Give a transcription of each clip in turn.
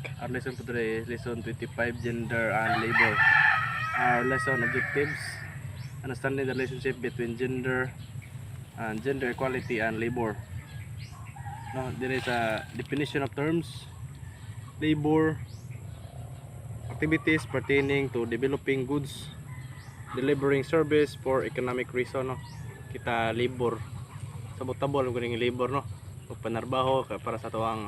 Our lesson for today is lesson 25, gender and labor. Our lesson objectives: understanding the relationship between gender and gender equality and labor. No, there is a definition of terms. Labor: activities pertaining to developing goods, delivering service for economic reason. No, kita labor. Sabot-tabol ang ganing labor, no. Pagpanarbaho para sa tuwang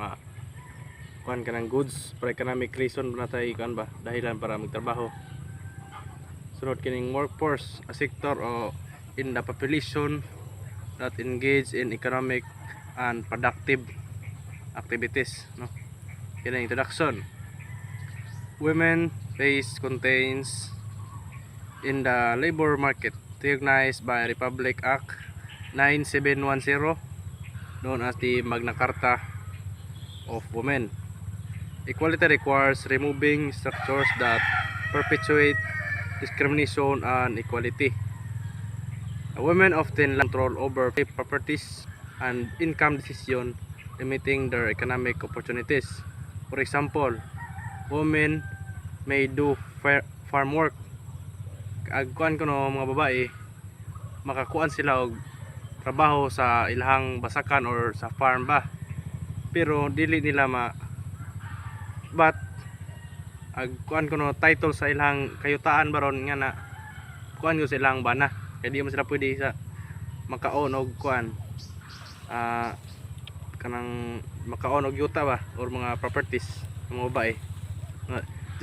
kuan ka ng goods for economic reason na tayo kuan ba dahilan para magtrabaho. Sunod kining workforce, a sector o in the population that engage in economic and productive activities, no. Kining introduction. Women base contains in the labor market recognized by Republic Act 9710, known as the Magna Carta of Women. Equality requires removing structures that perpetuate discrimination and inequality. Women often control over properties and income decision, limiting their economic opportunities. For example, women may do farm work. Agkuan ko no mga babae, makakuan sila og trabaho sa ilahang basakan or sa farm ba. Pero dili nila but agkuan ko no title sa ilang kayutaan baron nga na kuan ko silang bana kaya di mo sila pwede sa makaon og kuan kanang makaon og yuta ba or mga properties ng mga babae.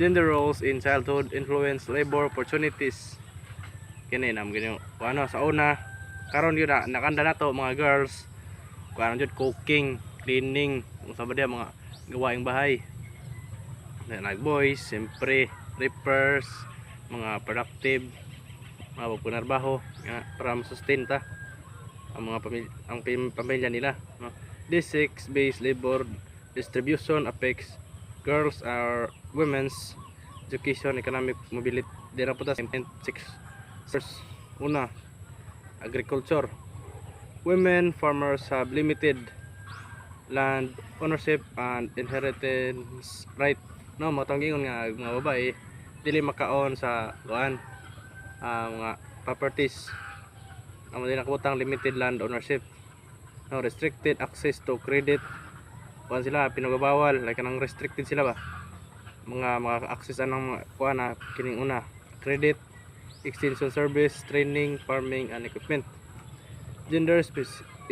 Gender roles in childhood influence labor opportunities. Kini nam ganyo ano sa una karon yun na nakanda nato mga girls kuan jud cooking, cleaning, kung sa ba dia mga gawaing bahay. Nag-boys, siyempre, reapers, mga productive, mga pagpunarbaho para masustenta ang mga pamilya nila, no? This sex-based labor distribution affects girls or women's education, economic mobility. Dira po ta 6. Una, agriculture. Women farmers have limited land ownership and inheritance right. No, matanggingon nga mga babae dili makaon sa kuan mga properties. Amo din nakabutang limited land ownership. No, restricted access to credit. Kuan sila pinagabawal like kanang restricted sila ba. Mga access anang kuan na kining una, credit, extension service, training, farming and equipment. Gender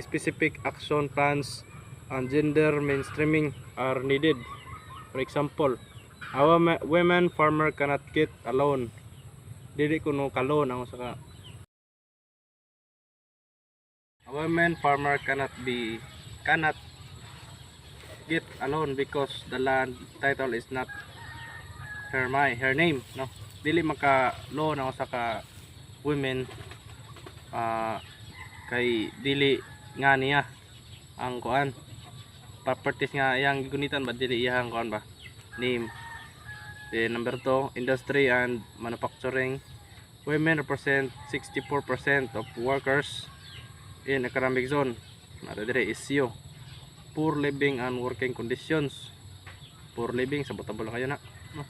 specific action plans and gender mainstreaming are needed. For example, women farmer cannot get a loan. Dili kuno ka loan ang saka. A women farmer cannot get a loan because the land title is not her name, no. Dili maka loan ang saka women kay dili nga niya ang kuan properties nga iyang gigunitan ba dili iyang kuan ba name. Then number 2, industry and manufacturing. Women represent 64% of workers in economic zone. Nara dire issue. Poor living and working conditions. Poor living sabot-tabol lang kayo na, no?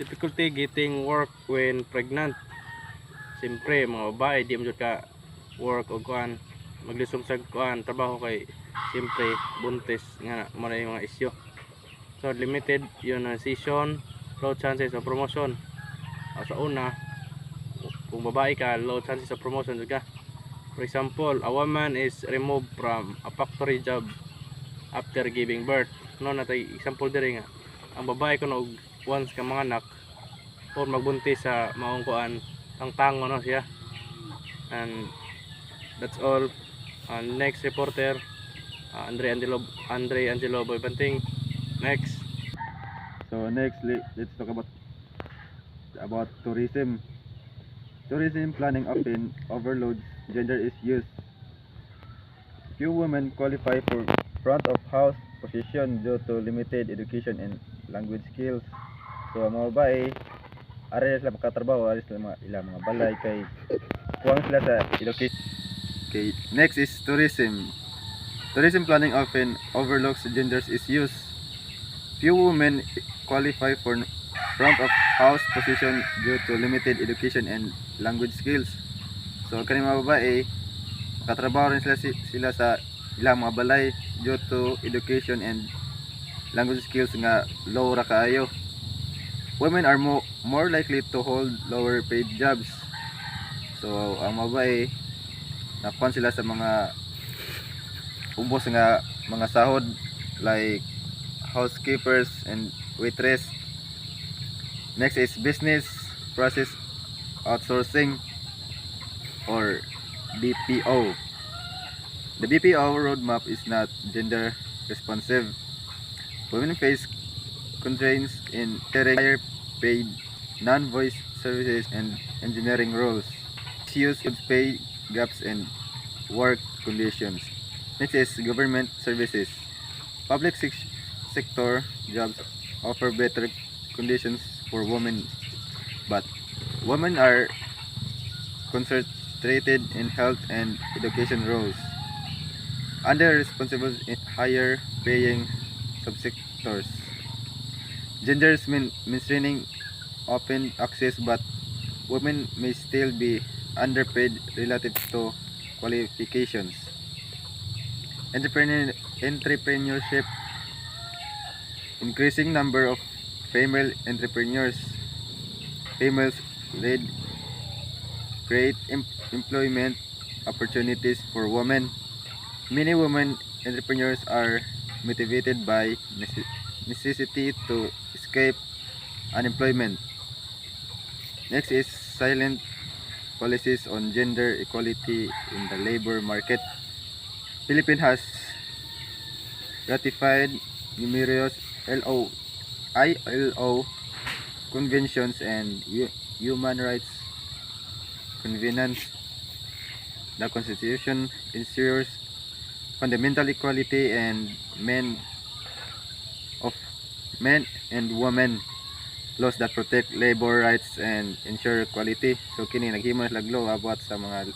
Difficulty getting work when pregnant. Siyempre mga babae di mo jud ka work o kuan maglisom sa kuan trabaho kay siyempre buntis nga mo na yung mga issue. So limited unionization, low chances of promotion. Sa una, kung babae ka, low chances of promotion ka. For example, a woman is removed from a factory job after giving birth. No, natay example diri nga ang babae kuno once ka mga anak or magbuntis sa maong kuan tangtango no siya. And that's all. Next reporter, Andre Angelo Boy Banting. Next. So next, let's talk about tourism. Tourism planning often overloads gender issues. Few women qualify for front of house position due to limited education and language skills. So mga babae, ari sila makatrabaho, ari sila ilang mga balay kay kuwang sila sa education. Okay, next is tourism. Tourism planning often overlooks gender issues. Few women qualify for front of house position due to limited education and language skills. So kani mga babae, katrabaho rin sila sa ilang mga balay due to education and language skills nga low ra kaayo. Women are more likely to hold lower paid jobs. So ang mga babae nakuan sila sa mga ubos nga mga sahod like housekeepers and waitress. Next is business process outsourcing or BPO. The BPO roadmap is not gender responsive. Women face constraints in higher paid non-voice services and engineering roles. Issues with pay gaps and work conditions. Next is government services. Public sector jobs offer better conditions for women, but women are concentrated in health and education roles. Under responsible in higher paying subsectors. Gender is mainstreaming open access, but women may still be underpaid relative to qualifications. Entrepreneurship. Increasing number of female entrepreneurs. Females lead create employment opportunities for women. Many women entrepreneurs are motivated by necessity to escape unemployment. Next is silent policies on gender equality in the labor market. Philippines has ratified numerous ILO conventions and human rights conventions. The Constitution ensures fundamental equality and men and women, laws that protect labor rights and ensure equality. So kini naghimo na sila law about sa mga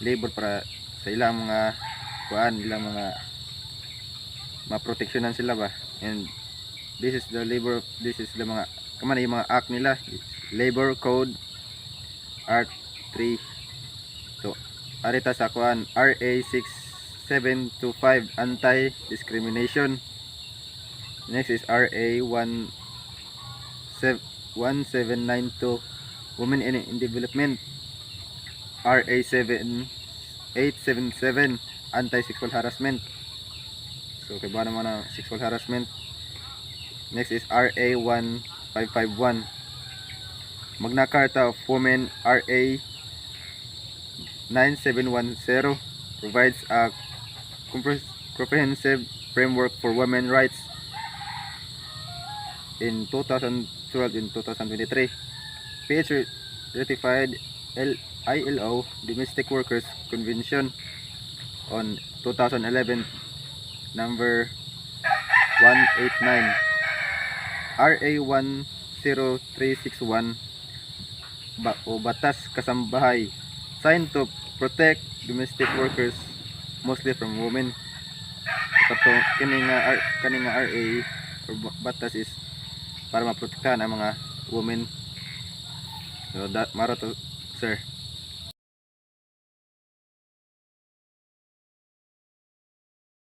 labor para sa ilang mga ilang mga maproteksyonan sila ba. And this is the mga kaman yung mga act nila, Labor Code Art 3. So arita sa kuan RA 6725 anti-discrimination. Next is RA 1792 Women in Development. RA 7877 anti-sexual harassment. So kay ba naman ang sexual harassment. Next is RA 1551 Magna Carta of Women. RA 9710 provides a comprehensive framework for women's rights in 2012 and 2023. PH ratified ILO Domestic Workers Convention on 2011 number 189. RA 10361 o Batas Kasambahay, signed to protect domestic workers mostly from women. Kato kini nga RA or batas is para maprotektahan ang mga women. So that maro to, sir.